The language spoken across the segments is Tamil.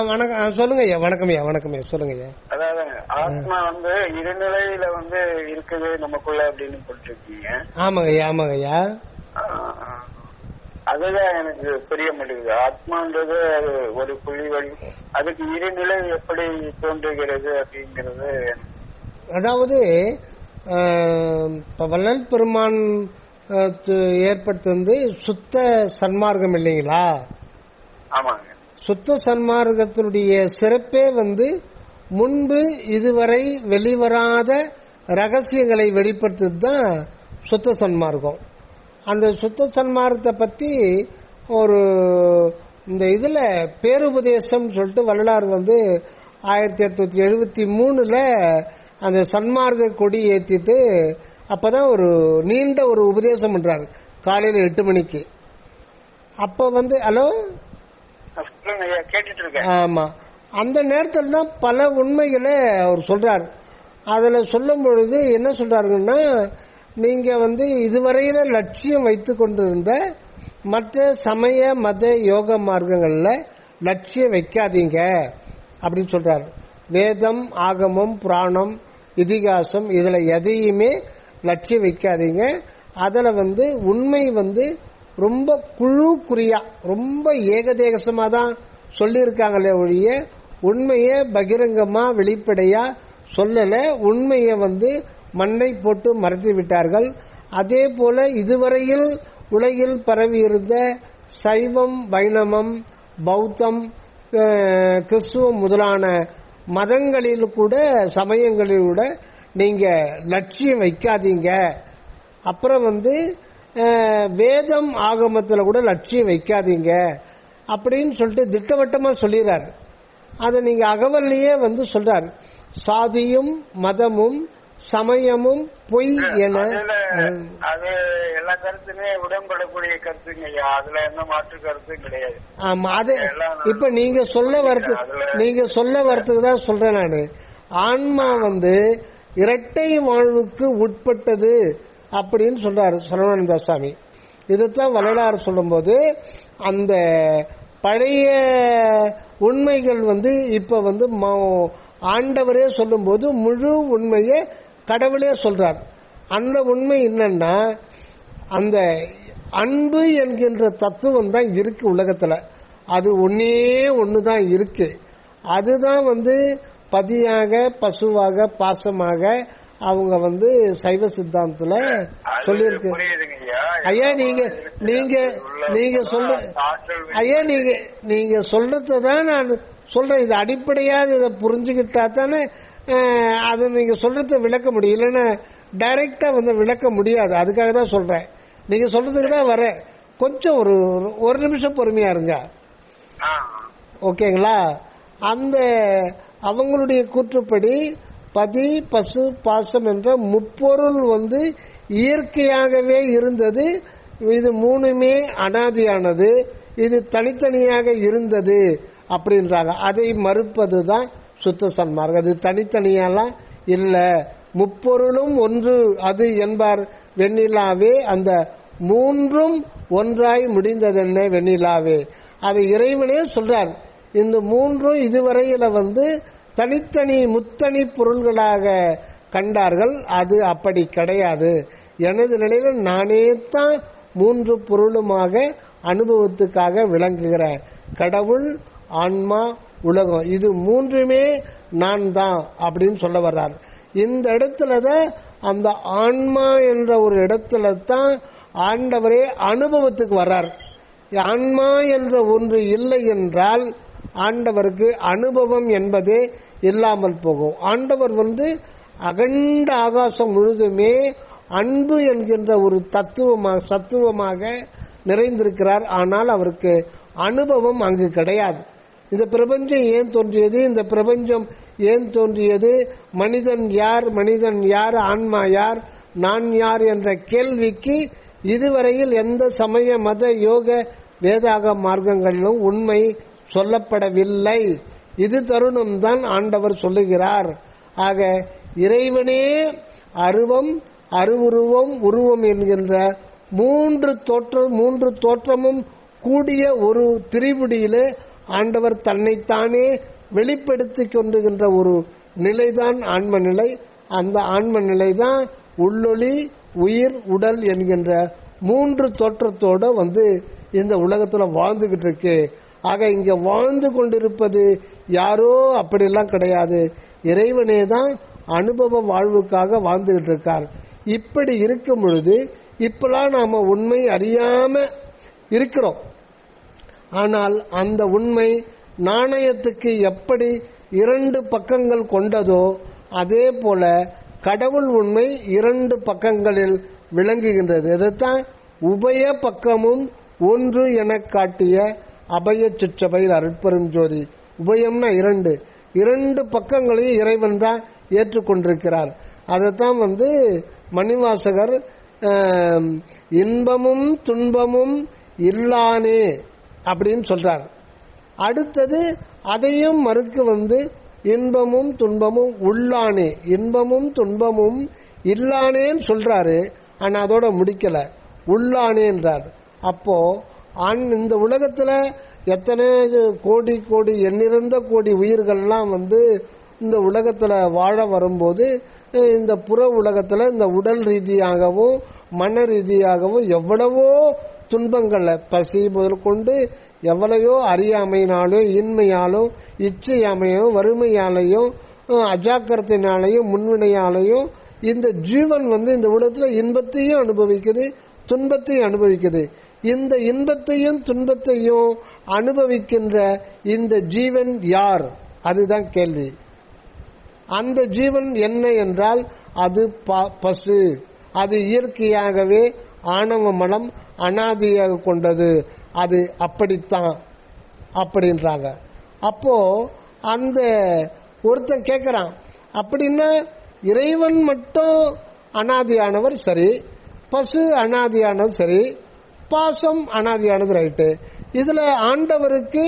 வணக்கம். சொல்லுங்க ஐயா. வணக்கம் ஐயா. வணக்கம் ஐயா. சொல்லுங்க ஐயா. அதாவது ஆத்மா இருநிலையில இருக்குது நமக்குள்ள அப்படின்னு போட்டுருக்கீங்க. ஆமாங்க ஐயா. ஆமாங்க ஐயா. அதுதான் எனக்கு புரிய மாட்டேங்குது. ஆத்மான்றது அது ஒரு புள்ளி வழி, அதுக்கு இருநிலை எப்படி தோன்றுகிறது அப்படிங்கிறது. அதாவது வள்ளல் பெருமான் ஏற்படுத்தி சுத்த சன்மார்க்கம் இல்லைங்களா? ஆமாங்க. சுத்த சன்மார்க்கத்தினுடைய சிறப்பே முன்பு இதுவரை வெளிவராத ரகசியங்களை வெளிப்படுத்துறது தான் சுத்த சன்மார்க்கம். அந்த சுத்த சன்மார்க்கத்தை பத்தி ஒரு இந்த இதுல பேருபதேசம் சொல்லிட்டு வள்ளலார் 1873 அந்த சன்மார்க்க கொடி ஏத்திட்டு அப்பதான் ஒரு நீண்ட ஒரு உபதேசம் பண்றாரு காலையில 8 மணிக்கு. அப்ப ஹலோ கேட்டுட்டு இருக்கேன். ஆமா, அந்த நேரத்தில் தான் பல உண்மைகளை அவர் சொல்றாரு. அதுல சொல்லும் பொழுது என்ன சொல்றாருன்னா, நீங்க இதுவரையில லட்சியம் வைத்து கொண்டிருந்த மற்ற சமய மத யோக மார்க்கங்கள்ல லட்சியம் வைக்காதீங்க அப்படின்னு சொல்றாரு. வேதம், ஆகமம், புராணம், இதிகாசம் இதுல எதையுமே லட்சியம் வைக்காதீங்க. அதுல உண்மை ரொம்ப குழு குறியா ரொம்ப ஏகதேசமா தான் சொல்லியிருக்காங்களே ஒழிய உண்மையை பகிரங்கமா வெளிப்படையா சொல்லல. உண்மையை மண்ணை போட்டு மறைத்து விட்டார்கள். அதே போல இதுவரையில் உலகில் பரவி இருந்த சைவம், வைணவம், பௌத்தம், கிறிஸ்துவம் முதலான மதங்களில் கூட சமயங்களில் கூட நீங்க லட்சியம் வைக்காதீங்க. அப்புறம் வேதம் ஆகமத்தில் கூட லட்சியம் வைக்காதீங்க அப்படின்னு சொல்லிட்டு திட்டவட்டமா சொல்லிடுறாரு. அதை நீங்க அகவல்லையே சொல்றாரு. சாதியும் மதமும் சமயமும் பொய் என அது எல்லா கருத்துமே உடன்படக்கூடிய கருத்துங்க. அதுல எந்த மாற்று கருத்தும் கிடையாது. ஆமா, அது இப்ப நீங்க சொல்ல வரத்துக்கு தான் சொல்றேன் நானு. ஆன்மா இரட்டை வாழ்வுக்கு உட்பட்டது அப்படின்னு சொல்றாரு சரவணானந்த சாமி. இதுதான் வள்ளலார் சொல்லும் போது அந்த பழைய உண்மைகள் இப்ப ஆண்டவரே சொல்லும் போது முழு உண்மையை கடவுளே சொல்றார். அந்த உண்மை என்னன்னா, அந்த அன்பு என்கின்ற தத்துவம் தான் இருக்கு உலகத்துல. அது ஒன்னே ஒண்ணுதான் இருக்கு. அதுதான் பதியாக, பசுவாக, பாசமாக அவங்க சைவ சித்தாந்தத்துல சொல்லியிருக்கு. ஐயா நீங்க சொல்ற ஐயா நீங்க சொல்றதுதான் நான் சொல்றேன். இது அடிப்படையா இதை புரிஞ்சுக்கிட்டா தானே அது நீங்க சொல்றத விளக்க முடியும். இல்லைன்னா டைரக்டா விளக்க முடியாது. அதுக்காக தான் சொல்றேன். நீங்க சொல்றதுக்கு தான் வரேன். கொஞ்சம் ஒரு நிமிஷம் பொறுமையா இருங்க. ஓகேங்களா? அந்த அவங்களுடைய கூற்றுப்படி பதி, பசு, பாசம் என்ற முப்பொருள் இயற்கையாகவே இருந்தது. இது மூணுமே அனாதியானது. இது தனித்தனியாக இருந்தது அப்படின்றாங்க. அதை மறுப்பதுதான் சுத்த சன்மார்க்கம். அது தனித்தனியெல்லாம் இல்ல, முப்பொருளும் ஒன்று அது என்பார் வெண்ணிலாவே. அந்த மூன்றும் ஒன்றாய் முடிந்ததென்ன வெண்ணிலாவே. அது இறைவனே சொல்றார். இந்த மூன்றும் இதுவரையில தனித்தனி முத்தனி பொருள்களாக கண்டார்கள். அது அப்படி கிடையாது. எனது நிலையில நானே தான் மூன்று பொருளுமாக அனுபவத்துக்காக விளங்குகிற கடவுள், ஆன்மா, உலகம், இது மூன்றுமே நான் தான் அப்படின்னு சொல்ல வர்றார். இந்த இடத்துலதான் அந்த ஆன்மா என்ற ஒரு இடத்துல தான் ஆண்டவரே அனுபவத்துக்கு வர்றார். ஆன்மா என்ற ஒன்று இல்லை என்றால் ஆண்டவருக்கு அனுபவம் என்பதே இல்லாமல் போகும். ஆண்டவர் அகண்ட ஆகாசம் முழுதுமே அன்பு என்கின்ற ஒரு சத்துவமாக நிறைந்திருக்கிறார். ஆனால் அவருக்கு அனுபவம் அங்கு கிடையாது. இந்த பிரபஞ்சம் ஏன் தோன்றியது, இந்த பிரபஞ்சம் ஏன் தோன்றியது, மனிதன் யார், மனிதன் யார், ஆன்மா யார், நான் யார் என்ற கேள்விக்கு இதுவரையில் எந்த சமய மத யோக வேதாக மார்க்கங்களிலும் உண்மை சொல்லப்படவில்லை. இது தருணம் தான் ஆண்டவர் சொல்லுகிறார். ஆக இறைவனே அருவம், அருவுருவம், உருவம் என்கின்ற மூன்று தோற்றமும் கூடிய ஒரு திரிபுடியிலே ஆண்டவர் தன்னைத்தானே வெளிப்படுத்தி கொண்டுகின்ற ஒரு நிலைதான் ஆன்ம நிலை. அந்த ஆன்ம நிலை தான் உள்ளொளி, உயிர், உடல் என்கின்ற 3 தோற்றத்தோட இந்த உலகத்துல வாழ்ந்துகிட்டு இருக்கு. ஆக இங்க வாழ்ந்து கொண்டிருப்பது யாரோ அப்படிலாம் கிடையாது, இறைவனே தான் அனுபவ வாழ்வுக்காக வாழ்ந்துகிட்டு இருக்கார். இப்படி இருக்கும் பொழுது இப்பெல்லாம் நாம உண்மை அறியாம இருக்கிறோம். ஆனால் அந்த உண்மை நாணயத்துக்கு எப்படி 2 பக்கங்கள் கொண்டதோ அதே போல கடவுள் உண்மை 2 பக்கங்களில் விளங்குகின்றது. இதைத்தான் உபய பக்கமும் ஒன்று என காட்டிய அபய சிற்றபையில் அருட்பெரும் ஜோதி. உபயம்னா 2 பக்கங்களையும் இறைவன் தான் ஏற்றுக்கொண்டிருக்கிறார். அதைத்தான் மணிவாசகர் இன்பமும் துன்பமும் இல்லானே அப்படின்னு சொல்றார். அடுத்தது அதையும் மறுக்கு இன்பமும் துன்பமும் உள்ளானே, இன்பமும் துன்பமும் இல்லானேன்னு சொல்றாரு. ஆனா அதோட முடிக்கல, உள்ளானே என்றார். அப்போ இந்த உலகத்துல எத்தனை கோடி கோடி எண்ணிறந்த கோடி உயிர்கள்லாம் இந்த உலகத்துல வாழ வரும்போது இந்த புற உலகத்துல இந்த உடல் ரீதியாகவும் மன ரீதியாகவும் எவ்வளவோ துன்பங்களை, பசி முதல் கொண்டு எவ்வளையோ அறியாமையினாலோ இன்மையாலும் இச்சையாமையும் வறுமையாலையும் அஜாக்கிரத்தினாலையும் முன்வினையாலையும் இந்த ஜீவன் இந்த உலகத்துல இன்பத்தையும் அனுபவிக்குது, துன்பத்தையும் அனுபவிக்குது. இந்த இன்பத்தையும் துன்பத்தையும் அனுபவிக்கின்ற இந்த ஜீவன் யார்? அதுதான் கேள்வி. அந்த ஜீவன் என்ன என்றால் அது பசு. அது இயற்கையாகவே ஆணவ மனம் அனாதியாக கொண்டது. அது அப்படித்தான் அப்படின்றாங்க. அப்போ அந்த ஒருத்தன் கேட்கிறான், அப்படின்னா இறைவன் மட்டும் அனாதியானவர் சரி, பசு அனாதியானது சரி, பாசம் அனாதியானது ரைட்டு. இதுல ஆண்டவருக்கு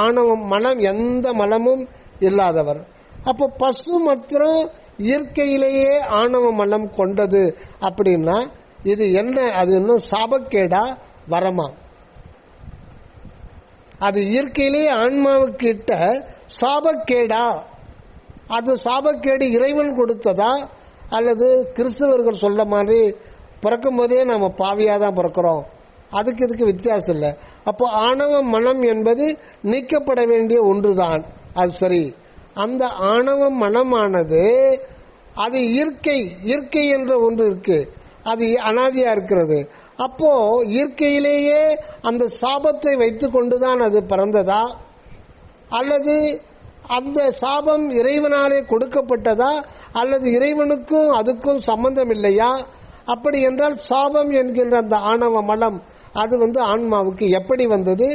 ஆணவம் மனம் எந்த மலமும் இல்லாதவர். அப்போ பசு மாத்திரம் இயற்கையிலேயே ஆணவ மலம் கொண்டது அப்படின்னா இது என்ன? அது இன்னும் சாபக்கேடா வரமா? அது இயற்கையிலேயே ஆன்மாவுக்கிட்ட சாபக்கேடா? அது சாபக்கேடு இறைவன் கொடுத்ததா அல்லது கிறிஸ்தவர்கள் சொல்ல மாதிரி பிறக்கும் போதே நம்ம பாவியா தான் பிறக்கிறோம்? அதுக்கு இதுக்கு வித்தியாசம் இல்லை. அப்போ ஆணவ மனம் என்பது நீக்கப்பட வேண்டிய ஒன்றுதான். அது சரி. அந்த ஆணவ மனமானது அது இயற்கை என்ற ஒன்று இருக்கு, அது அனாதியா இருக்கிறது. அப்போ இயற்கையிலேயே அந்த சாபத்தை வைத்துக் கொண்டுதான் அது பிறந்ததா அல்லது அந்த சாபம் இறைவனாலே கொடுக்கப்பட்டதா அல்லது இறைவனுக்கும் அதுக்கும் சம்பந்தம் இல்லையா? அப்படி என்றால் சாபம் என்கின்ற அந்த ஆணவ மலம் அது ஆன்மாவுக்கு எப்படி வந்தது?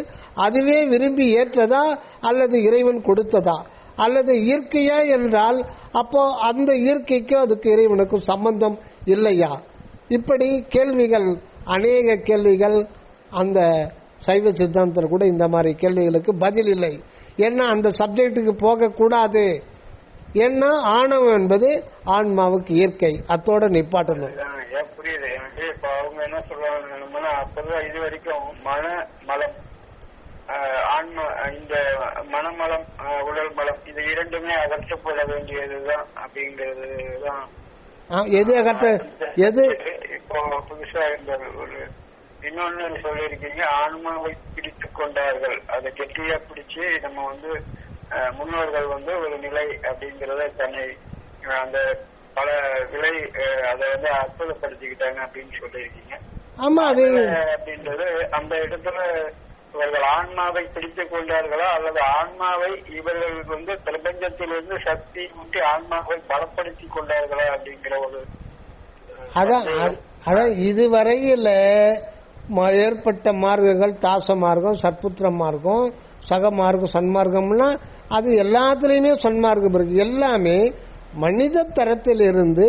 அதுவே விரும்பி ஏற்றதா அல்லது இறைவன் கொடுத்ததா அல்லது இயற்கையா என்றால் அப்போ அந்த இயற்கைக்கும் அதுக்கு இறைவனுக்கும் சம்பந்தம் இல்லையா? இப்படி கேள்விகள், அநேக கேள்விகள். அந்த சைவ சித்தாந்தத்தில் கூட இந்த மாதிரி கேள்விகளுக்கு பதில் இல்லை. ஏன்னா அந்த சப்ஜெக்டுக்கு போக கூடாது. ஏன்னா ஆணவம் என்பது ஆன்மாவுக்கு இயற்கை, அத்தோட நிப்பாட்டணும். புரியுது எனக்கு. இப்ப அவங்க என்ன சொல்றாங்கன்னா, அப்பதான் இது வரைக்கும் மனம் ஆன்மா, இந்த மனமலம் உடல் மலம் இது இரண்டுமே அகற்றப்பட வேண்டியதுதான் அப்படிங்கிறதுதான். எது அகற்ற? எது இப்போ புதுசா இந்த ஒரு இன்னொன்னு சொல்லியிருக்கீங்க, ஆன்மாவை பிடித்து கொண்டார்கள். அதை கெட்டியா பிடிச்சு நம்ம முன்னோர்கள் ஒரு நிலை அப்படிங்கறத தன்னை அந்த பல விலை அதை அற்புதப்படுத்திக்கிட்டாங்க அப்படின்னு சொல்லியிருக்கீங்க. ஆமா, அது அப்படின்றது அந்த இடத்துல இவர்கள் ஆன்மாவை பிடித்துக் கொண்டார்களா அல்லது ஆன்மாவை இவர்களுக்கு பிரபஞ்சத்திலிருந்து சக்தி ஊட்டி ஆன்மாவை பலப்படுத்தி கொண்டார்களா அப்படிங்கிற ஒரு அதான் இதுவரையில ஏற்பட்ட மார்க்கங்கள், தாச மார்க்கம், சத்புத்திர மார்க்கம், சக மார்க்கம், சன்மார்க்கம்னா அது எல்லாத்துலயுமே சன்மார்க்கம் இருக்கு. எல்லாமே மனித தரத்திலிருந்து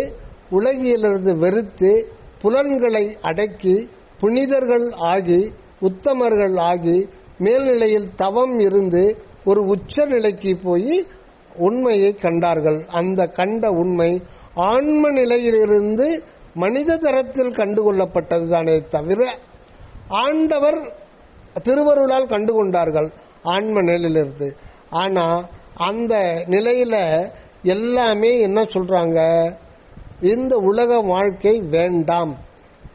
உலகிலிருந்து வெறுத்து புலன்களை அடக்கி புனிதர்கள் ஆகி உத்தமர்கள் ஆகி மேல்நிலையில் தவம் இருந்து ஒரு உச்ச நிலைக்கு போய் உண்மையை கண்டார்கள். அந்த கண்ட உண்மை ஆன்ம நிலையிலிருந்து மனித தரத்தில் கண்டுகொள்ளப்பட்டதுதானே தவிர ஆண்டவர் திருவருளால் கண்டுகொண்டார்கள். ஆன்ம நிலையில இருந்து. ஆனா அந்த நிலையில எல்லாமே என்ன சொல்றாங்க, இந்த உலக வாழ்க்கை வேண்டாம்,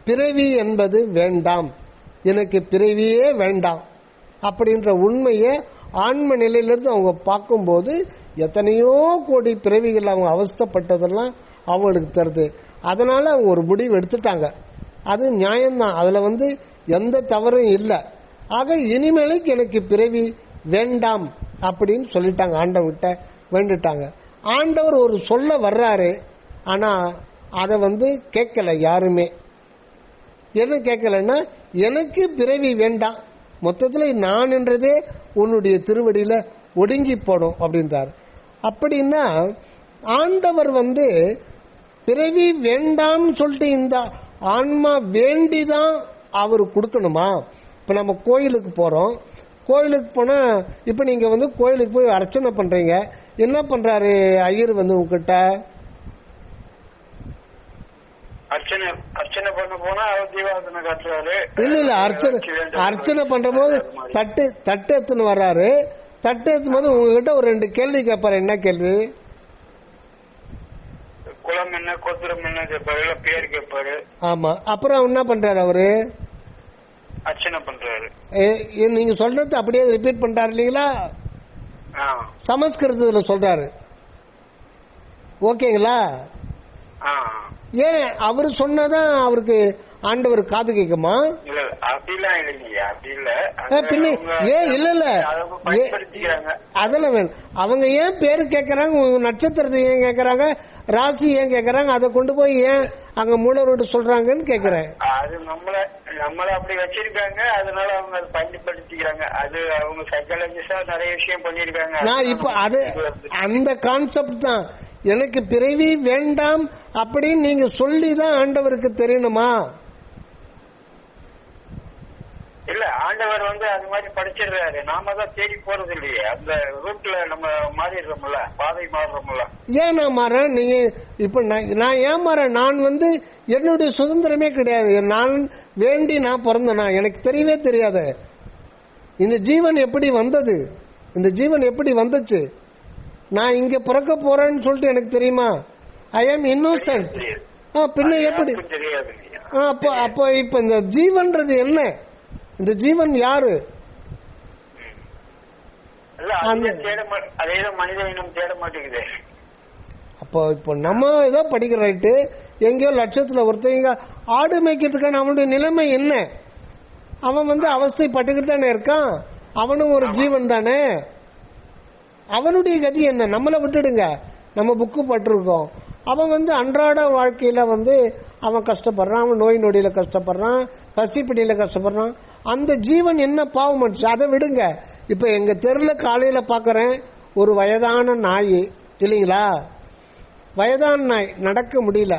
பிறவி என்பது வேண்டாம், எனக்கு பிறவியே வேண்டாம் அப்படின்ற உண்மையை ஆன்ம நிலையிலிருந்து அவங்க பார்க்கும்போது எத்தனையோ கோடி பிறவிகள் அவங்க அவஸ்தைப்பட்டதெல்லாம் அவங்களுக்கு தருது. அதனால அவங்க ஒரு முடிவு எடுத்துட்டாங்க. அது நியாயம்தான், அதுல எந்த தவறும் இல்லை. ஆக இனிமேலுக்கு எனக்கு பிறவி வேண்டாம் அப்படின்னு சொல்லிட்டாங்க, ஆண்டவர்கிட்ட வேண்டுட்டாங்க. ஆண்டவர் ஒரு சொல்ல வர்றாரு, ஆனா அதை கேட்கல யாருமே. என்ன கேட்கலன்னா, எனக்கு பிறவி வேண்டாம், மொத்தத்தில் நான் என்றதே உன்னுடைய திருவடியில ஒடுங்கி போடும் அப்படின்றார். அப்படின்னா ஆண்டவர் பிறவி வேண்டாம்னு சொல்லிட்டு இந்த ஆன்மா வேண்டிதான் அவர் கொடுக்கணுமா? இப்ப நம்ம கோயிலுக்கு போறோம், கோயிலுக்கு போனா இப்ப நீங்க கோயிலுக்கு போய் அர்ச்சனை பண்றீங்க, என்ன பண்றாரு ஐயர் உங்ககிட்ட? அர்ச்சனை பண்ண போனா தீபாவளி காட்டுறாரு. இல்ல அர்ச்சனை பண்ற போது தட்டு எடுத்துன்னு வர்றாரு. தட்டு எடுத்தும் போது உங்ககிட்ட ஒரு 2 கேள்வி கேட்பாரு. என்ன கேள்வி? குலம் என்ன, கோத்திரம் என்ன கேட்பாரு, பேர் கேட்பாரு. ஆமா. அப்புறம் என்ன பண்றாரு அவரு? அர்ச்சனை பண்றாரு. நீங்க சொல்றது அப்படியே ரிப்பீட் பண்றாரு இல்லீங்களா? சமஸ்கிருதத்துல சொல்றாரு. ஓகேங்களா? ஏன் அவரு சொன்னதான் அவருக்கு ஆண்டவர் காது கேட்குமா? பின்ன ஏன் இல்ல அதெல்லாம் வேணும். அவங்க ஏன் பேரு கேட்கறாங்க, நட்சத்திரத்தை ஏன் கேட்கறாங்க, ராசி ஏன் கேட்கறாங்க, அதை கொண்டு போய் ஏன் அங்க மூலரோடு சொல்றாங்கன்னு கேட்கிறேன். அது நம்மள அப்படி வச்சிருக்காங்க, அதனால அவங்க அதை பயன்படுத்திக்கிறாங்க. அது அவங்க சைக்காலஜிஸ்டா நிறைய விஷயம் பண்ணிருக்காங்க. நான் இப்ப அது அந்த கான்செப்ட் தான். எனக்கு பிறவி வேண்டாம் அப்படின்னு நீங்க சொல்லிதான் ஆண்டவருக்கு தெரியணுமா? இல்ல, ஆண்டவர் அது மாதிரி படிச்சிடுறாரு, நாம தான் தேடி போறது இல்லையே. அந்த ரூட்ல நம்ம மாறிடுறோம்ல, பாதை மாறுறோம்ல. ஏன் நான் மாறேன்? நீங்க இப்ப நான் ஏன் மாறேன்? நான் என்னுடைய சுதந்திரமே கிடையாது. நான் வேண்டி நான் பிறந்தனா? எனக்கு தெரியவே தெரியாது. இந்த ஜீவன் எப்படி வந்தது, இந்த ஜீவன் எப்படி வந்துச்சு, நான் இங்க பிறக்க போறேன்னு சொல்லிட்டு எனக்கு தெரியுமா? ஐ ஆம் இன்னோசன்ட். பின்ன எப்படி? அப்போ இப்ப இந்த ஜீவன்றது என்ன? இந்த ஜீவன் யாரு? மனித இனம் தேட மாட்டேங்குது. அப்போ இப்போ நம்ம ஏதோ படிக்கிற ரைட்டு, எங்கேயோ லட்சத்துல ஒருத்தங்க ஆடு மேய்க்கிறதுக்கான அவனுடைய நிலைமை என்ன? அவன் அவஸ்தைப்பட்டுக்கிட்டு தானே இருக்கான். அவனும் ஒரு ஜீவன் தானே. அவனுடைய கதி என்ன? நம்மளை விட்டுடுங்க, நம்ம புக்கு பட்டிருக்கோம். அவன் அன்றாட வாழ்க்கையில அவன் கஷ்டப்படுறான், அவன் நோய் நொடியில கஷ்டப்படுறான், பசிப்பிடியில கஷ்டப்படுறான். அந்த ஜீவன் என்ன பாவம் பண்ணுச்சு, அதை விடுங்க. இப்ப எங்க தெருல காலையில பாக்குறேன் ஒரு வயதான நாய் இல்லைங்களா, வயதான நாய் நடக்க முடியல,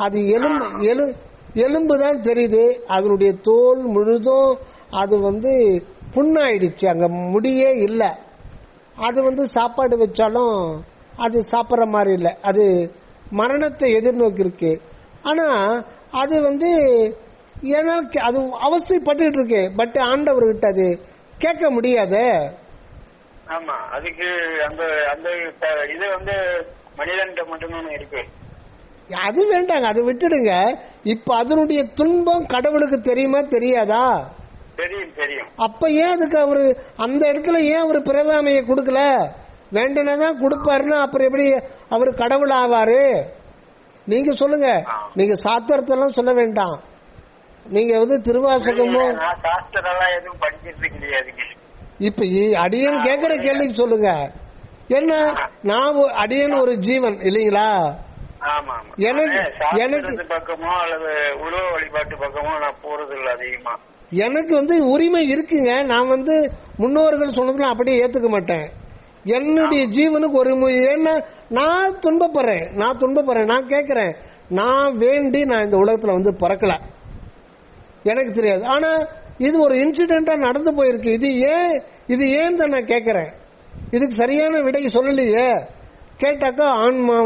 அது எலும்பு தான் தெரியுது, அதனுடைய தோல் முழுதும் அது புண்ணாயிடுச்சு, அங்க முடியே இல்லை. அது சாப்பாடு வச்சாலும் அது சாப்பிட்ற மாதிரி இல்லை, அது மரணத்தை எதிர்நோக்கி இருக்கு. ஆனா அது ஏன்னா அது அவஸ்தைப்பட்டு இருக்கு. பட் ஆண்டவர்கிட்ட அது கேட்க முடியாது. ஆமா, அதுக்கு அந்த அந்த இது மனிதன்கிட்ட மட்டும்தான் இருக்கு. அது வேண்டாங்க, அது விட்டுடுங்க. இப்ப அதனுடைய துன்பம் கடவுளுக்கு தெரியுமா தெரியாதா? தெரியும். அப்ப ஏன் அதுக்கு அவரு அந்த இடத்துல ஏன் அவரு பிறவாமையை கொடுக்கல? வேண்டனதான் கொடுப்பாருன்னா அப்புறம் எப்படி அவரு கடவுள் ஆவாரு? நீங்க சொல்லுங்க. நீங்க சாஸ்திரத்தெல்லாம் சொல்ல வேண்டாம். நீங்க திருவாசகமோ எதுவும் படிக்கிறது கிடையாது. இப்ப அடியன் கேட்கிற கேள்விக்கு சொல்லுங்க. என்ன, நான் அடியன் ஒரு ஜீவன் இல்லீங்களா? எனக்கு பக்கமோ அல்லது உலக வழிபாட்டு பக்கமோ நான் போறது இல்லை அதிகமா. எனக்கு உரிமை இருக்குங்க. நான் முன்னோர்கள் சொன்னதுல அப்படியே ஏத்துக்க மாட்டேன். என்னுடைய ஜீவனுக்கு ஒரு ஏன்னா நான் துன்பப்படுறேன், நான் கேட்கிறேன், நான் வேண்டி நான் இந்த உலகத்துல பிறக்கல, எனக்கு தெரியாது. ஆனா இது ஒரு இன்சிடென்டா நடந்து போயிருக்கு. இது ஏன் தான் நான் கேட்கிறேன். இதுக்கு சரியான விடை சொல்லலையே. கேட்டாக்கா ஆன்மா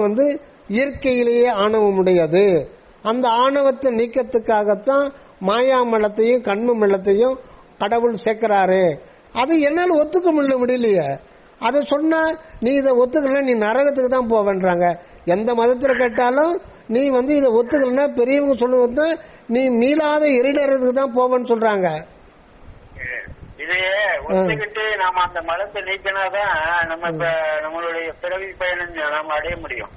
இயற்கையிலேயே ஆணவம் உடையது. அந்த ஆணவத்தை நீக்கத்துக்காகத்தான் மாயாமலத்தையும் கண்ம மலத்தையும் கடவுள் சேர்க்கிறாரு. அது என்னால் ஒத்துக்க முடியலையே. அதை சொன்னா நீ இதை ஒத்துக்கல நீ நரகத்துக்கு தான் போவேன்றாங்க. எந்த மதத்தில் கேட்டாலும் நீ இதை ஒத்துக்கலன்னா பெரியவங்க சொல்லுவது நீ மீளாத எரிடறதுக்கு தான் போவேன்னு சொல்றாங்க. இதையே ஒத்துக்கிட்டு நாம அந்த மதத்தை நீக்கினாதான் நம்ம இப்ப நம்மளுடைய பிறவி பயணம் நாம அடைய முடியும்.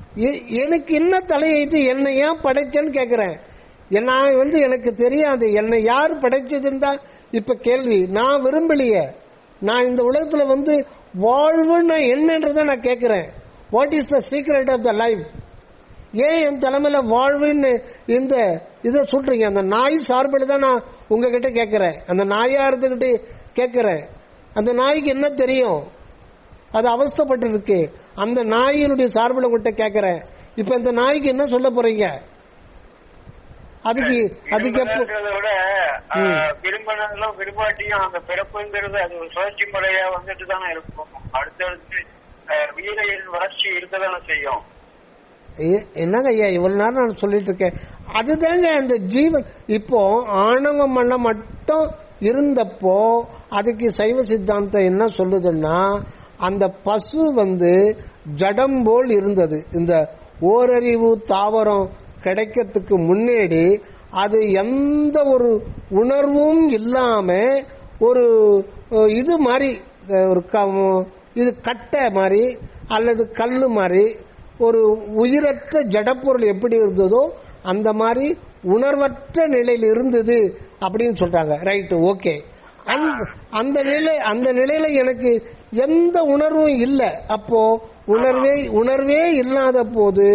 எனக்கு என்ன தலையெழுத்து என்னை ஏன் படைச்சேன்னு கேக்குறேன். நான் எனக்கு தெரியாது என்னை யார் படைச்சதுன்னு தான் இப்ப கேள்வி. நான் விரும்பலையே. நான் இந்த உலகத்துல வாழ்வுன்னு என்னன்றதை நான் கேட்கிறேன். What is the secret of the life? ஏன் என் தலைமையில வாழ்வுன்னு இந்த இதை சொல்றீங்க? அந்த நாய் சார்பில் தான் நான் உங்ககிட்ட கேட்கிறேன். அந்த நாயா இருந்துகிட்டு கேட்கிறேன். அந்த நாய்க்கு என்ன தெரியும்? அது அவஸ்தைப்பட்டு இருக்கு. அந்த நாயினுடைய சார்பில் உங்ககிட்ட கேட்கிறேன். இப்ப இந்த நாய்க்கு என்ன சொல்ல போறீங்க? அதுக்கு விட விரும்பினாலும் விரும்பாட்டியும் அந்த பிறப்புங்கிறது அது ஒரு சுழற்சி முறையா வந்துட்டு தானே இருக்கும். அடுத்தடுத்து உயிரின் வளர்ச்சி இருக்கதானே செய்யும். என்னங்க ஐயா இவ்வளவு நேரம் நான் சொல்லிட்டு இருக்கேன். அதுதாங்க அந்த ஜீவன். இப்போ ஆணவ மனம் மட்டும் இருந்தப்போ அதுக்கு சைவ சித்தாந்தம் என்ன சொல்லுதுன்னா, அந்த பசு ஜடம் போல் இருந்தது. இந்த ஓரறிவு தாவரம் கிடைக்கிறதுக்கு முன்னாடி அது எந்த ஒரு உணர்வும் இல்லாம ஒரு இது மாதிரி ஒரு இது கட்டை மாதிரி அல்லது கல்லு மாதிரி ஒரு உயிரற்ற ஜடப்பொருள் எப்படி இருந்ததோ அந்த மாதிரி உணர்வற்ற நிலையில் இருந்தது அப்படின்னு சொல்றாங்க. Right, okay. அந்த நிலையில எனக்கு எந்த உணர்வும் இல்லை. அப்போ உணர்வே இல்லாத போது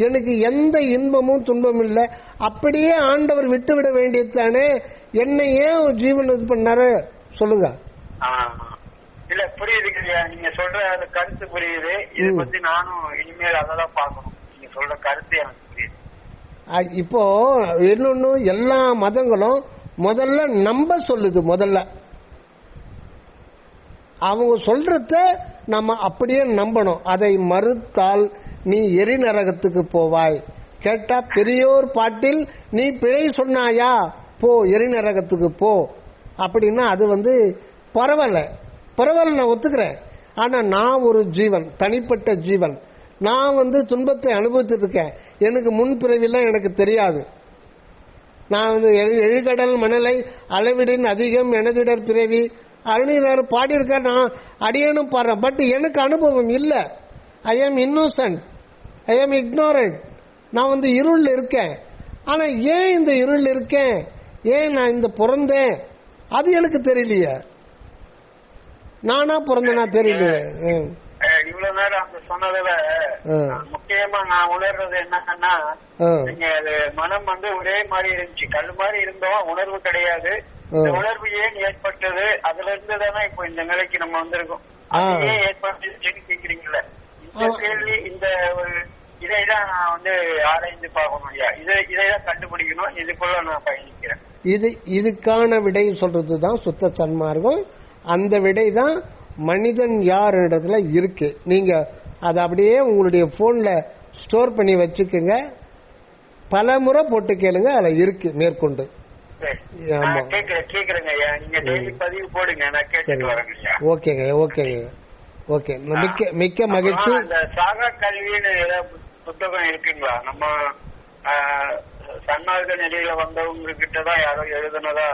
எனக்கு எந்த இன்பமும் துன்பமும் இல்லை. அப்படியே ஆண்டவர் விட்டுவிட வேண்டியதுதானே. என்னை ஏன் ஜீவன் இது பண்ணாரு சொல்லுங்க. இல்ல புரியுதுங்க, நீங்க சொல்ற அந்த கருத்து புரியுது. இதை பத்தி நானும் இனிமேல் அதெல்லாம் பார்க்கணும். நீங்க சொல்ற கருத்து எனக்கு புரியுது. இப்போ இன்னொன்னு, எல்லா மதங்களும் முதல்ல நம்ப சொல்லுது. முதல்ல அவங்க சொல்றத நம்ம அப்படியே நம்பணும். அதை மறுத்தால் நீ எரி நரகத்துக்கு போவாய். கேட்டா பெரியோர் பாட்டில் நீ பிழை சொன்னாயா, போ எரி நரகத்துக்கு போ அப்படின்னா அது பரவாயில்ல, நான் ஒத்துக்கிறேன். ஆனா நான் ஒரு ஜீவன், தனிப்பட்ட ஜீவன். நான் துன்பத்தை அனுபவித்துட்டு இருக்கேன். எனக்கு முன்பிறவிலாம் எனக்கு தெரியாது. நான் எழுகடல் மணலை அளவிடின் அதிகம் எனதிடர் பிறவி அருணினார் பாடியிருக்க. நான் அடியனும் பாடுறேன். பட் எனக்கு அனுபவம் இல்லை. ஐ ஆம் இன்னோசன்ட், ஐ ஆம் இக்னோரண்ட். நான் இருள் இருக்கேன். ஆனா ஏன் இந்த இருள் இருக்கேன், ஏன் நான் இந்த பிறந்தேன் அது எனக்கு தெரியலையே. நானா பிறந்தேனா தெரியலையே. இவ்வளவு நேரம் அந்த சொன்னதுல முக்கியமா நான் உணர்றது என்னன்னா, நீங்க அது மனம் ஒரே மாதிரி இருந்துச்சு, கல் மாதிரி இருந்தோம், உணர்வு கிடையாது. இந்த உணர்வு ஏன் ஏற்பட்டது, அதுல இருந்து தானே இப்போ இந்த நிலைக்கு நம்ம வந்திருக்கோம். ஏன் ஏற்பட்டுச்சுன்னு கேக்குறீங்கல்ல, இந்த கேள்வி இந்த ஒரு இதைதான் நான் ஆராய்ந்து பார்க்கணும் ஐயா. இதைதான் கண்டுபிடிக்கணும். இதுக்குள்ள நான் பயணிக்கிறேன். இதுக்கான விடை சொல்றதுதான் சுத்த சன்மார்க்கம். அந்த விடை தான் மனிதன் யார்ன்றதுல இருக்கு. நீங்க அதை அப்படியே உங்களுடைய போன்ல ஸ்டோர் பண்ணி வச்சுக்கோங்க. பல முறை போட்டு கேளுங்க, அதுல இருக்கு மேற்கொண்டு. ஓகேங்க, ஓகேங்க, ஓகே. மிக்க மகிழ்ச்சி. சாகா கல்வின்னு புத்தகம் இருக்குங்களா? நம்ம சன்மார்க்க நிலையில வந்தவங்க கிட்டதான் யாரோ எழுதுனதா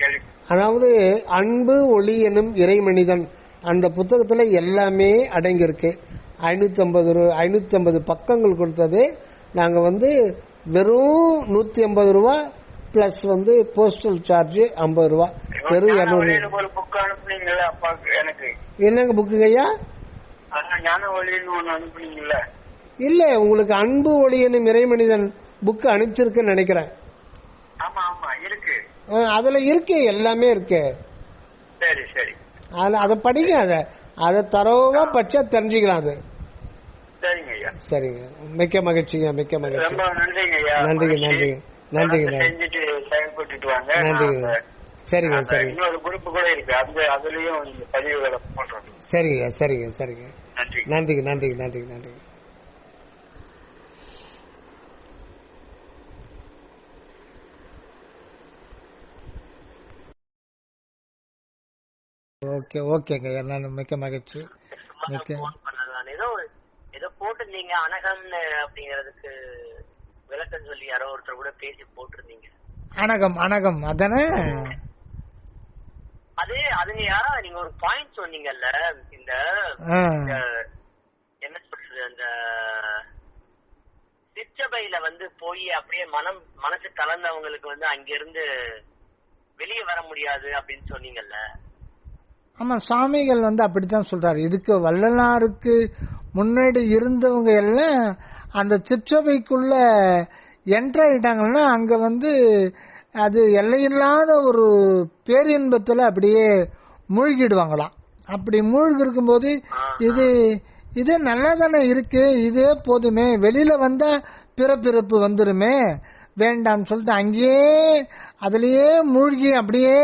கேள்வி. அதாவது அன்பு ஒளி எனும் இறைமனிதன் அந்த புத்தகத்துல எல்லாமே அடங்கியிருக்கு. 550 பக்கங்கள் கொடுத்தது. நாங்க வெறும் 150 ரூபா பிளஸ் போஸ்டல் சார்ஜ் 50 ரூபா, வெறும் 200. என்னங்க புக்குங்க ஐயா? இல்ல, உங்களுக்கு அன்பு ஒளி எனும் இறைமனிதன் புக் அனுப்பிச்சிருக்குன்னு நினைக்கிறேன். அதுல இருக்கு, எல்லாமே இருக்கு. சரி சரி, அதை படிங்க. அதை தரவா பச்சா தெரிஞ்சுக்கலாம். அது சரிங்க ஐயா. சரிங்க, மிக்க மகிழ்ச்சிங்க, மிக்க மகிழ்ச்சி. நன்றிங்க ஐயா. நன்றிங்க, நன்றிங்க, நன்றிங்க, நன்றிங்க. சரிங்க, சரிங்க. இன்னொரு குரூப் கூட இருக்கு, அதுலயும் பதிவுகளை போடுறோம். சரிங்க, சரிங்க, சரிங்க. நன்றிங்க, நன்றிங்க, நன்றிங்க, நன்றிங்க. ஓகே ஓகேங்க, நான் மிக்க மகிழ்ச்சி. ஏதோ போட்டிருந்தீங்க அனகம்னு அப்படிங்கறதுக்கு விளக்கம் சொல்லி யாரோ ஒருத்தர் கூட பேசி போட்டிருந்தீங்க. அனகம் அனகம் அதானே? அதுங்கயா நீங்க ஒரு பாயிண்ட் சொன்னீங்கல்ல, இந்த என்ன சொல்றது, அந்த சிற்றபையில போய் அப்படியே மனசு கலந்தவங்களுக்கு அங்கிருந்து வெளியே வர முடியாது அப்படின்னு சொன்னீங்கல்ல. ஆமா, சுவாமிகள் அப்படித்தான் சொல்றாரு. இதுக்கு வள்ளலாருக்கு முன்னாடி இருந்தவங்க எல்லாம் அந்த சிற்றபைக்குள்ள என்டர் ஆயிட்டாங்கன்னா அங்க அது எல்லையில்லாத ஒரு பேரின்பத்துல அப்படியே மூழ்கிடுவாங்களாம். அப்படி மூழ்கி இருக்கும்போது இது நல்லா தானே இருக்கு, இதே போதுமே, வெளியில வந்தா பிறப்பிறப்பு வந்துருமே, வேண்டாம் சொல்லிட்டு அங்கேயே அதுலயே மூழ்கி அப்படியே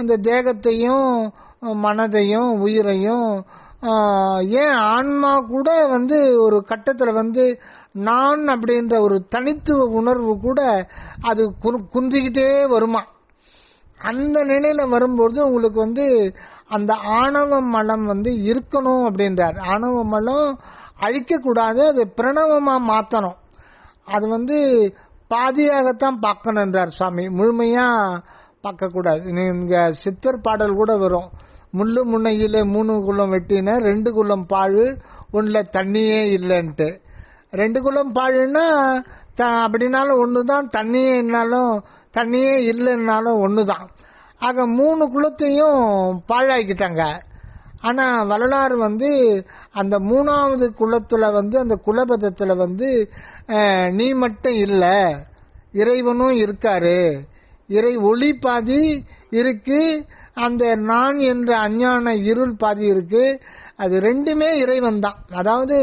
அந்த தேகத்தையும் மனதையும் உயிரையும் ஏன் ஆன்மா கூட ஒரு கட்டத்துல நான் அப்படின்ற ஒரு தனித்துவ உணர்வு கூட அது குன்றிக்கிட்டே வருமா. அந்த நிலையில வரும்போது உங்களுக்கு அந்த ஆணவ மலம் இருக்கணும் அப்படின்றார். ஆணவ மலம் அழிக்க கூடாது, அது பிரணவமா மாத்தணும். அது பாதியாகத்தான் பார்க்கணும் என்றார் சுவாமி, முழுமையா பார்க்க கூடாது. நீங்க சித்தர் பாடல் கூட வரும், முள்ளு முன்னையில 3 குளம் வெட்டின 2 குளம் பாழு ஒண்ணுல தண்ணியே இல்லைன்ட்டு. 2 குளம் பாழுன்னா அப்படின்னாலும் ஒண்ணுதான், தண்ணியே இல்லைன்னாலும் ஒண்ணுதான். ஆக 3 குளத்தையும் பாழாக்கிட்டாங்க. ஆனா வரலாறு அந்த 3வது குளத்துல அந்த குலபதத்துல நீ மட்டும் இல்ல, இறைவனும் இருக்காரு, இறை ஒளி பாதி இருக்கு, அந்த நான் என்ற அஞ்ஞான இருள் பாதி இருக்கு, அது ரெண்டுமே இறைவன் தான். அதாவது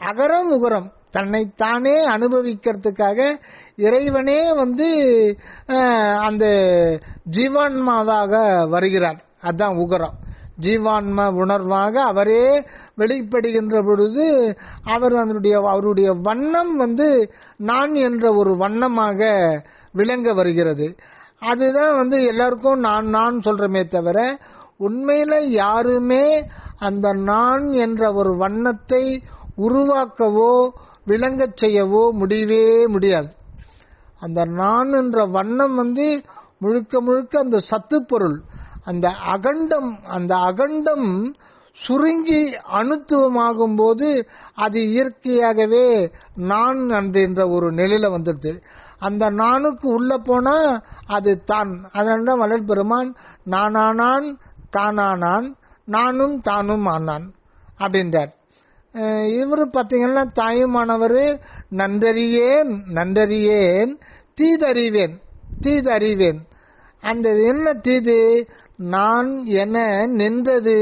அகரம் உகரம் தன்னைத்தானே அனுபவிக்கிறதுக்காக இறைவனே அந்த ஜீவான்மாவாக வருகிறார். அதுதான் உகரம். ஜீவான்ம உணர்வாக அவரே வெளிப்படுகின்ற பொழுது அவருடைய வண்ணம் நான் என்ற ஒரு வண்ணமாக விளங்க வருகிறது. அதுதான் எல்லாருக்கும் நான் சொல்றமே தவிர உண்மையில யாருமே அந்த நான் என்ற ஒரு வண்ணத்தை உருவாக்கவோ விளங்க செய்யவோ முடியவே முடியாது. அந்த நான் என்ற வண்ணம் முழுக்க முழுக்க அந்த சத்து பொருள், அந்த அகண்டம் சுருங்கி அணுத்துவமாகும் போது அது இயற்கையாகவே நான் என்ற ஒரு நிலையில வந்துடுது. அந்த நானுக்கு உள்ள போனா அது தான். அதனால வள்ளல் பெருமான் நானானான் தானானான், நானும் தானும் ஆனான் அப்படின்றார். இவரு பாத்தீங்கன்னா தாயுமானவர் நன்றறியேன் தீதறிவேன். அந்த என்ன தீது, நான் என நின்றது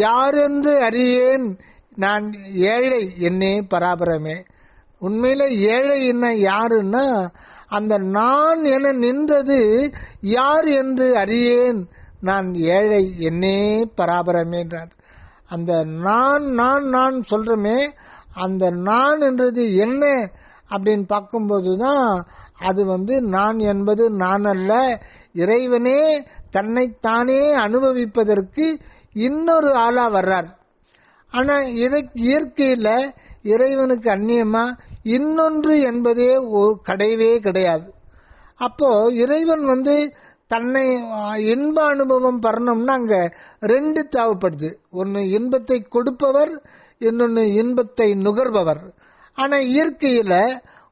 யாரென்று அறியேன், நான் ஏழை என்னே பராபரமே. உண்மையில ஏழை என்ன யாருன்னா அந்த நான் என நின்றது யார் என்று அறியேன், நான் ஏழை என்னே பராபரமே என்றார். அந்த நான் சொல்றமே, அந்த நான் என்றது என்ன அப்படின்னு பார்க்கும்போதுதான் அது நான் என்பது நான் அல்ல, இறைவனே தன்னைத்தானே அனுபவிப்பதற்கு இன்னொரு ஆளா வர்றார். ஆனா இயற்கையில இறைவனுக்கு அந்நியமா இன்னொன்று என்பதே கிடையவே கிடையாது. அப்போ இறைவன் தன்னை இன்ப அனுபவம் பெறணும்னா அங்க 2 தேவைப்படுது. ஒன்னு இன்பத்தை கொடுப்பவர், இன்னொன்னு இன்பத்தை நுகர்பவர். ஆனா இயற்கையில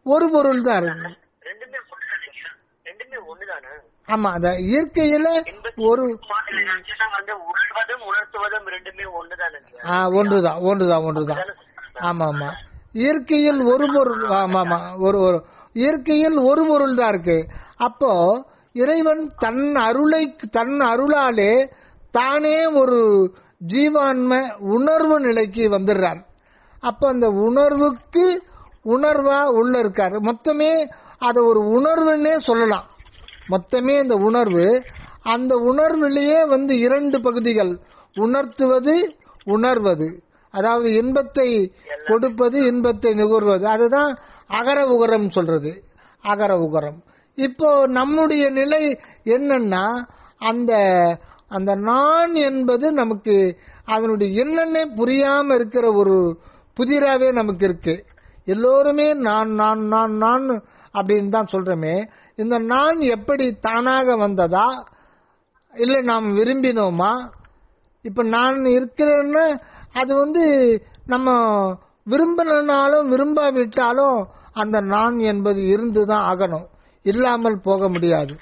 ஒரு பொருள் தான் இருக்கு. ஆமா, அத இயற்கையில ஒரு ஒன்றுதான். ஆமா ஆமா, இயற்கையில் ஒரு பொருள். ஆமா, ஒரு இயற்கையில் ஒரு பொருள் தான் இருக்கு. அப்போ இறைவன் தன் அருளாலே தானே ஒரு ஜீவான்ம உணர்வு நிலைக்கு வந்துடுறார். அப்ப அந்த உணர்வுக்கு உணர்வா உள்ள இருக்காரு. மொத்தமே அதை ஒரு உணர்வுன்னே சொல்லலாம். மொத்தமே அந்த உணர்விலேயே 2 பகுதிகள், உணர்த்துவது உணர்வது, அதாவது இன்பத்தை கொடுப்பது இன்பத்தை நுகர்வது. அதுதான் அகர உகரம் சொல்றது, அகர உகரம். இப்போ நம்முடைய நிலை என்னன்னா அந்த அந்த நான் என்பது நமக்கு அதனுடைய என்னன்னே புரியாம இருக்கிற ஒரு புதிராவே நமக்கு இருக்கு. எல்லோருமே நான் நான் நான் நான் அப்படின்னு தான் சொல்றோமே. இந்த நான் எப்படி தானாக வந்ததா இல்ல நாம் விரும்பினோமா? இப்ப நான் இருக்கிறேன்னா அது நம்ம விரும்பினாலும் விரும்பாவிட்டாலும் அந்த நான் என்பது இருந்துதான் ஆகணும், இல்லாமல் போக முடியாது.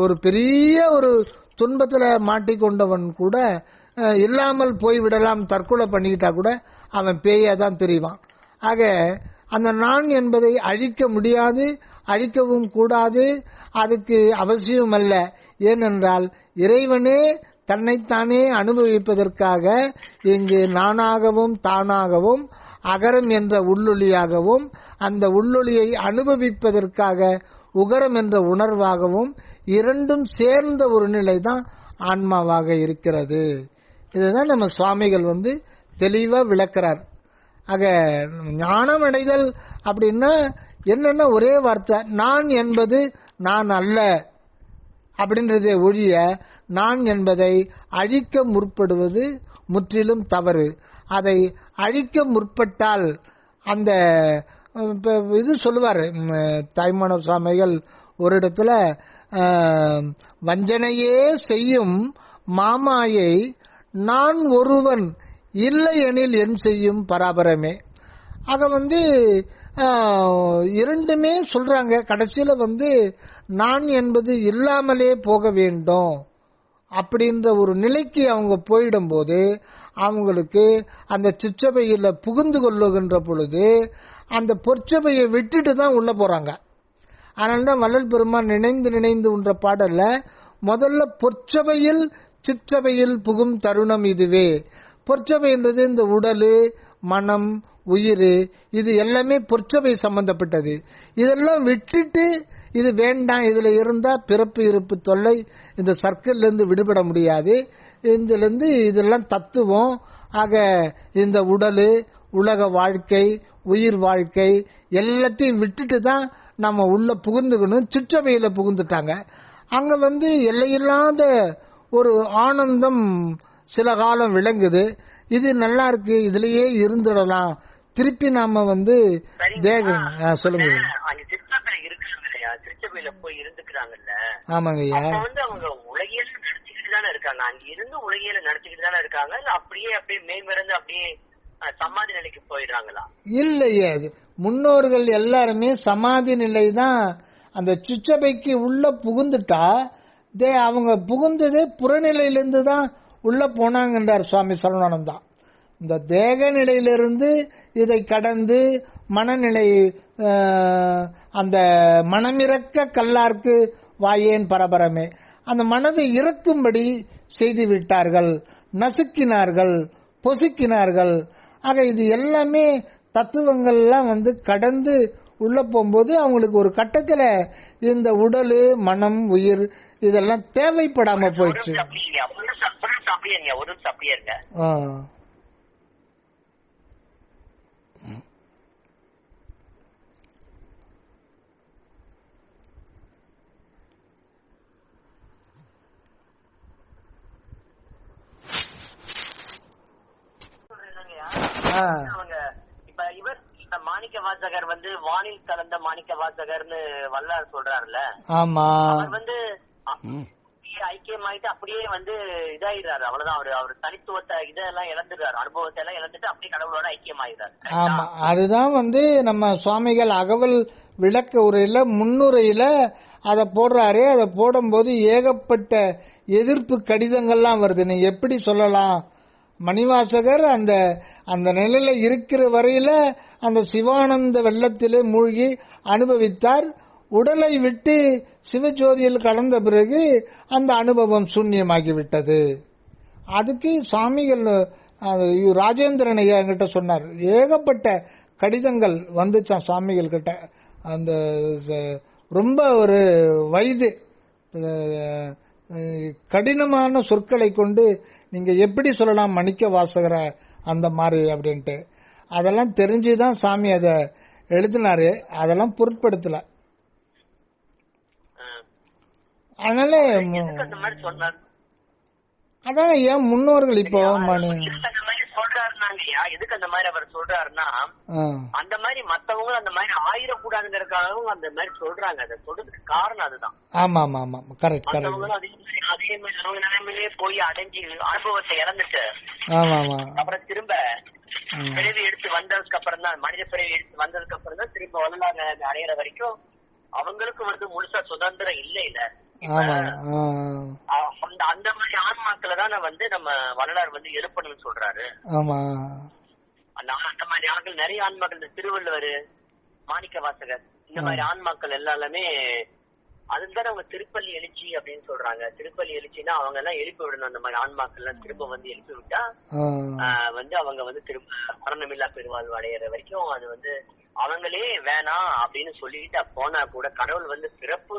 ஒரு பெரிய ஒரு துன்பத்துல மாட்டிக்கொண்டவன் கூட இல்லாமல் போய்விடலாம், தற்கொலை பண்ணிக்கிட்டா கூட அவன் பேயா தான் தெரிவான். ஆக அந்த நான் என்பதை அழிக்க முடியாது, அழிக்கவும் கூடாது, அதுக்கு அவசியம் அல்ல. ஏனென்றால் இறைவனே தன்னைத்தானே அனுபவிப்பதற்காக இங்கு நானாகவும் தானாகவும் அகரம் என்ற உள்ளொளியாகவும் அந்த உள்ளொளியை அனுபவிப்பதற்காக உகரம் என்ற உணர்வாகவும் இரண்டும் சேர்ந்த ஒரு நிலை தான் ஆன்மாவாக இருக்கிறது. இதுதான் நம்ம சுவாமிகள் தெளிவா விளக்கிறார். ஆக ஞானம் அடைதல் அப்படின்னா என்னன்னா ஒரே வார்த்தை, நான் என்பது நான் அல்ல அப்படின்றதே ஒழிய நான் என்பதை அழிக்க முற்படுவது முற்றிலும் தவறு. அதை அழிக்க முற்பட்டால் அந்த இது சொல்லுவார் தாய்மான சுவாமிகள் ஒரு இடத்துல, வஞ்சனையே செய்யும் மாமாயை நான் ஒருவன் இல்லை எனில் என் செய்யும் பராபரமே. ஆக இரண்டுமே சொல்றாங்க. கடைசியில நான் என்பது இல்லாமலே போக வேண்டும் அப்படின்ற ஒரு நிலைக்கு அவங்க போயிடும் போது அவங்களுக்கு அந்த சிற்றபையில புகுந்து கொள்ளுகின்ற பொழுது அந்த பொற்சபையை விட்டுட்டு தான் உள்ள போறாங்க. அதனால்தான் வள்ளல் பெருமான் நினைந்து நினைந்து உன்ற பாடல்ல முதல்ல பொற்சபையில் சிற்றபையில் புகும் தருணம் இதுவே. பொற்சபை என்றது இந்த உடலு மனம் உயிர், இது எல்லாமே பொற்சபை சம்பந்தப்பட்டது. இதெல்லாம் விட்டுட்டு இது வேண்டாம், இதுல இருந்தா பிறப்பு இருப்பு தொல்லை, இந்த சர்க்கிள் இருந்து விடுபட முடியாது, இதுல இருந்து இதெல்லாம் தத்துவம். ஆக இந்த உடலு உலக வாழ்க்கை உயிர் வாழ்க்கை எல்லாத்தையும் விட்டுட்டு தான் நம்ம உள்ள புகுந்துக்கணும். சிற்றபையில புகுந்துட்டாங்க. அங்க எல்லையில்லாத ஒரு ஆனந்தம் சில காலம் விளங்குது. இது நல்லா இருக்கு, இதுலயே இருந்துடலாம். திருப்பி நாம தேகம் சொல்லுங்க. திருச்சபையில போய் இருந்துக்கிறாங்கல்ல. ஆமாங்க ஐயா. அவங்க உலகியல் நடத்திக்கிட்டு தானே இருக்காங்க, அங்க இருந்து உலகியல நடத்திக்கிட்டு தானே இருக்காங்க. இல்ல அப்படியே மேம்பெருந்து அப்படியே சமாதி நிலைக்கு போயிடுறாங்களா? இல்லையே, அது முன்னோர்கள் எல்லாருமே சமாதி நிலை தான். அந்த சிற்றபைக்கு உள்ள புகுந்துட்டா அவங்க புகுந்ததே புறநிலையிலிருந்து தான் உள்ள போனாங்கன்றார் சுவாமி சரவணானந்தா. இந்த தேக நிலையிலிருந்து இதை கடந்து மனநிலை, அந்த மனமிறக்க கல்லார்க்கு வாயேன் பரபரமே, அந்த மனதை இறக்கும்படி செய்து விட்டார்கள், நசுக்கினார்கள், பொசுக்கினார்கள். ஆக இது எல்லாமே தத்துவங்கள்லாம் கடந்து உள்ள போகும்போது அவங்களுக்கு ஒரு கட்டத்துல இந்த உடல் மனம் உயிர் இதெல்லாம் தேவைப்படாம போயிடுச்சு. இப்ப இவர் மாணிக்க வாசகர் வானில் கலந்த மாணிக்க வாசகர்னு வல்லார் சொல்றாருல்ல. ஆமா. அவர் ஐக்கியமாயிட்டு அப்படியே இதாயிடுறாரு. அவ்வளவுதான். அவர் தனித்துவத்தை இதெல்லாம் இழந்துடுறாரு, அனுபவத்தை எல்லாம் இழந்துட்டு அப்படியே கடவுளோட ஐக்கியமாயிடுறாரு. ஆமா, அதுதான் நம்ம சுவாமிகள் அகவல் விளக்க உரையில முன்னுரையில அதை போடுறாரு. அதை போடும்போது ஏகப்பட்ட எதிர்ப்பு கடிதங்கள்லாம் வருது. நீ எப்படி சொல்லலாம், மணிவாசகர் அந்த அந்த நிலையில இருக்கிற வரையில அந்த சிவானந்த வெள்ளத்திலே மூழ்கி அனுபவித்தார். உடலை விட்டு சிவஜோதியில் கலந்த பிறகு அந்த அனுபவம் சூன்யமாகிவிட்டது. அதுக்கு சுவாமிகள் ராஜேந்திரன் ஐயா கிட்ட சொன்னார். ஏகப்பட்ட கடிதங்கள் வந்துச்சான் சுவாமிகள் கிட்ட. அந்த ரொம்ப ஒரு வயது கடினமான சொற்களை கொண்டு நீங்க எப்படி சொல்லலாம் மணிக்க வாசகர அந்த மாதிரி அப்படின்ட்டு. அதெல்லாம் தெரிஞ்சுதான் சாமி அதை எழுதினாரு. அதெல்லாம் பொருட்படுத்தல. அதனால அதான் ஏன் முன்னோர்கள் இப்போ எதுக்கு அந்த மாதிரி சொல்றாருன்னாங்கய்யா, எதுக்கு அந்த மாதிரி அவர் சொல்றாருன்னா, அந்த மாதிரி மத்தவங்க அந்த மாதிரி ஆயிரக்கூடாதுங்கிறதுக்காகவும் அந்த மாதிரி சொல்றாங்க. அதை சொல்றதுக்கு காரணம் அதுதான். ஆமா ஆமா ஆமா கரெக்ட் கரெக்ட். மத்தவங்களும் அதே மாதிரி அவங்க நிலைமையிலே போய் அடைஞ்சு அனுபவத்தை இழந்துட்டு ஆமா ஆமா அப்புறம் திரும்ப பிறவி எடுத்து வந்ததுக்கு அப்புறம் தான், மனித பிறவி எடுத்து வந்ததுக்கு அப்புறம் தான் திரும்ப வரலாறு நிலைமை அடையிற வரைக்கும் அவங்களுக்கு வந்து முழுசா சுதந்திரம் இல்ல. அந்த மாதிரி ஆன்மாக்களை தான் வந்து நம்ம வரலாறு வந்து எழுப்பணும்னு சொல்றாரு. அந்த மாதிரி ஆட்கள் நிறைய ஆன்மாக்கள், இந்த திருவள்ளுவர், மாணிக்க வாசகர், இந்த மாதிரி ஆன்மாக்கள் எல்லாமே அதுதான் அவங்க திருப்பள்ளி எழுச்சி அப்படின்னு சொல்றாங்க. திருப்பள்ளி எழுச்சின்னா அவங்க எல்லாம் எழுப்பி விடணும். அந்த மாதிரி ஆன்மாக்கள் எல்லாம் திரும்ப வந்து எழுப்பி விட்டா வந்து அவங்க வந்து திரும்ப மரணமில்லா பெருவாழ்வு அடையிற வரைக்கும் அது வந்து அவங்களே வேணாம் அப்படின்னு சொல்லிட்டு போனா கூட, கடவுள் வந்து பிறப்பு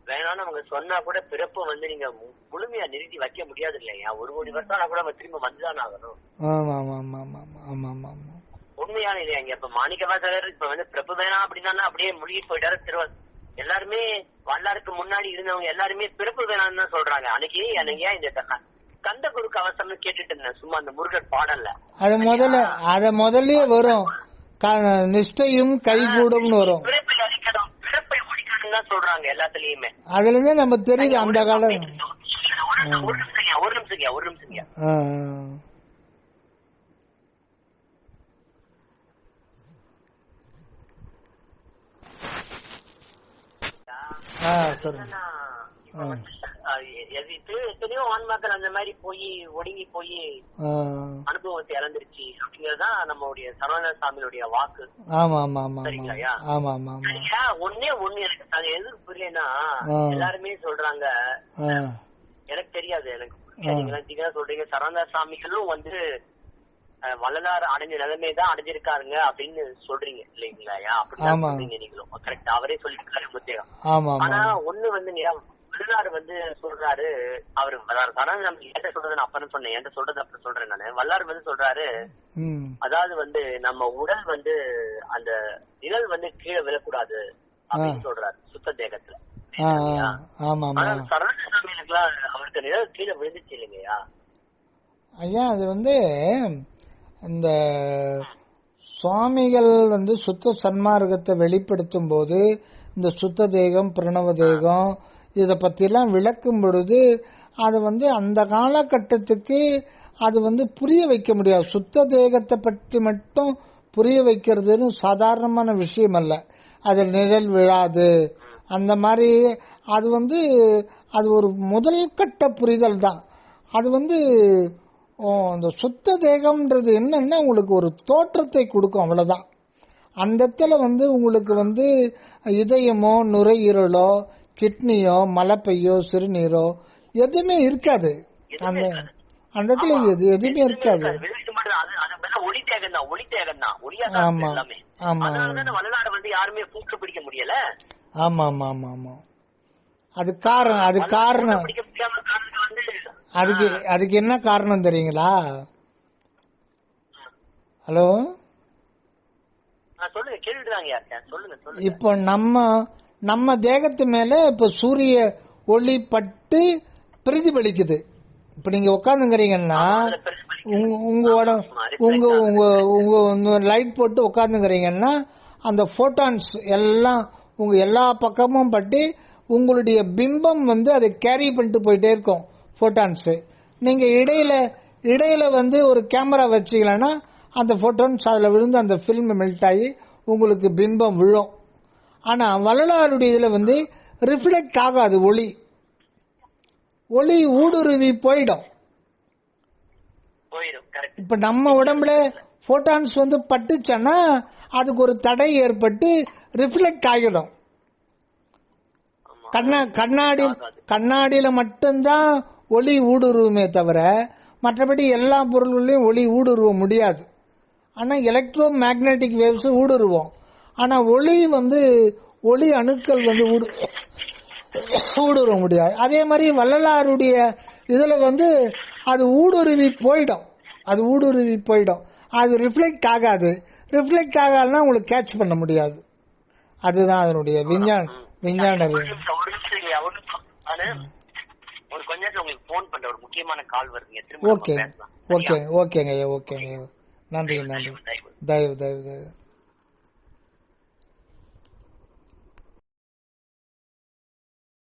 வேணாம்னு அவங்க சொன்னா கூட பிறப்பு வந்து நீங்க முழுமையா நிறுத்தி வைக்க முடியாது இல்லையா? 1 கோடி வருஷம் ஆனா கூட நம்ம திரும்ப வந்துதான் ஆகணும். உண்மையான இல்லையாங்க? இப்ப மாணிக்க வாசகர் இப்ப வந்து பிறப்பு வேணாம் அப்படின்னா அப்படியே முழுகி போயிட்டாரு. எல்லாருமே வரலாறுக்கு முன்னாடி இருந்தவங்க எல்லாருமே பிறப்பு வேணாம்னு தான் சொல்றாங்க. அன்னைக்கு ஏன் இந்த கந்த குரு கவசம்னு கேட்டுட்டு இருந்தேன் சும்மா அந்த முருகன் பாடல்ல. அத முதல்ல வரும், நிஷ்டையும் கைகூடும் வரும். பிறப்பை அழிக்கணும், பிறப்பை ஒழிக்கணும் தான் சொல்றாங்க எல்லாத்துலயுமே. அதுல இருந்து நம்ம தெரியுது அந்த காலம். ஒரு நிமிஷம் எத்தனையோ ஆன்மாக்கள் அந்த மாதிரி போய் ஒடுங்கி போய் அனுபவத்தை இழந்துருச்சு அப்படிங்கறதுதான் நம்மளுடைய சரவண சாமியுடைய வாக்கு. சரிங்களாயா? ஒன்னே ஒண்ணு எனக்கு அது எதுக்கு புரியலன்னா, எல்லாருமே சொல்றாங்க, எனக்கு தெரியாது, எனக்கு புரியாது, சொல்றீங்க சரவண சாமிகளும் வந்து வள்ளலார் அடைஞ்ச நிலைமைதான் அடைஞ்சிருக்காருங்க அப்படின்னு சொல்றீங்க இல்லைங்களாயா? அப்படிதான் சொல்றீங்க நீங்களும். கரெக்டா, அவரே சொல்லிருக்காரு முத்தேகம். ஆனா ஒண்ணு வந்து வள்ளலார் வந்து சொல்றாரு, அவரு சரண என்கிட்ட சொல்றது நான் அப்பன்னு சொன்னேன், என்கிட்ட சொல்றது அப்படி சொல்றேன் நானு. வள்ளலார் வந்து சொல்றாரு, அதாவது வந்து நம்ம உடல் வந்து அந்த நிழல் வந்து கீழே விழக்கூடாது அப்படின்னு சொல்றாரு சுத்த தேகத்துல. ஆனா சரணசாமிகளுக்குலாம் அவருக்கு நிழல் கீழே விழுந்துச்சு இல்லைங்கய்யா? ஐயா அது வந்து இந்த சுவாமிகள் வந்து சுத்த சன்மார்க்கத்தை வெளிப்படுத்தும் போது இந்த சுத்த தேகம், பிரணவ தேகம் இத பத்தி எல்லாம் விளக்கும் பொழுது அது வந்து அந்த காலகட்டத்துக்கு அது வந்து புரிய வைக்க முடியாது. சுத்த தேகத்தை பற்றி மட்டும் புரிய வைக்கிறதுன்னு சாதாரணமான விஷயம் அல்ல. அதில் நிழல் விழாது அந்த மாதிரி அது வந்து அது ஒரு முதல் கட்ட புரிதல் தான். அது வந்து இந்த சுத்த தேகம்ன்றது என்னன்னா உங்களுக்கு ஒரு தோற்றத்தை கொடுக்கும், அவ்வளவுதான். அந்த இடத்துல வந்து உங்களுக்கு வந்து இதயமோ நுரையீரலோ கிட்னியோ மலைப்பையோ சிறுநீரோ எதுவுமே இருக்காது. அந்த இடத்துல எதுவுமே இருக்காது. ஆமா ஆமா ஆமா ஆமா அது காரணம் அதுக்கு என்ன காரணம் தெரியுங்களா? ஹலோ, இப்ப நம்ம தேகத்து மேல இப்ப சூரிய ஒளி பட்டு பிரதிபலிக்குது. இப்ப நீங்க உட்காந்துங்கிறீங்கன்னா உங்க லைட் போட்டு உட்காந்துங்கிறீங்கன்னா அந்த போட்டான்ஸ் எல்லாம் உங்க எல்லா பக்கமும் பட்டு உங்களுடைய பிம்பம் வந்து அதை கேரி பண்ணிட்டு போயிட்டே இருக்கும் போட்டான்ஸ். நீங்க இடையில வந்து ஒரு கேமரா வச்சீங்கன்னா அந்த போட்டான்ஸ் அதுல விழுந்து அந்த பிலிம் மெல்ட் ஆகி உங்களுக்கு பிம்பம் விழும். ஆனா வள்ளலாருடைய இதுல வந்து ரிஃப்ளெக்ட் ஆகாது, ஒளி ஊடுருவி போயிடும். இப்ப நம்ம உடம்புல போட்டான்ஸ் வந்து பட்டுச்சுன்னா அதுக்கு ஒரு தடை ஏற்பட்டு ரிஃப்ளெக்ட் ஆகிடும். கண்ணாடியில மட்டும்தான் ஒளி ஊடுருவுமே தவிர மற்றபடி எல்லா பொருள்களையும் ஒளி ஊடுருவ முடியாது. ஆனா எலக்ட்ரோ மேக்னெட்டிக் வேவ்ஸ் ஊடுருவோம். ஆனா ஒளி அணுக்கள் வந்து ஊடுருவ முடியாது. அதே மாதிரி வள்ளலாருடைய இதுல வந்து அது ஊடுருவி போயிடும். அது ரிஃப்ளெக்ட் ஆகாது. ரிஃப்ளெக்ட் ஆகாதுன்னா உங்களுக்கு கேட்ச் பண்ண முடியாது. அதுதான் அதனுடைய விஞ்ஞான ஒரு கொஞ்ச நேரத்துல உங்களுக்கு போன் பண்ற ஒரு முக்கியமான கால் வருதுங்க. திரும்ப ஓகே ஓகேங்க ஓகேங்க. நன்றி நன்றி. தயவு தயவு தயவு.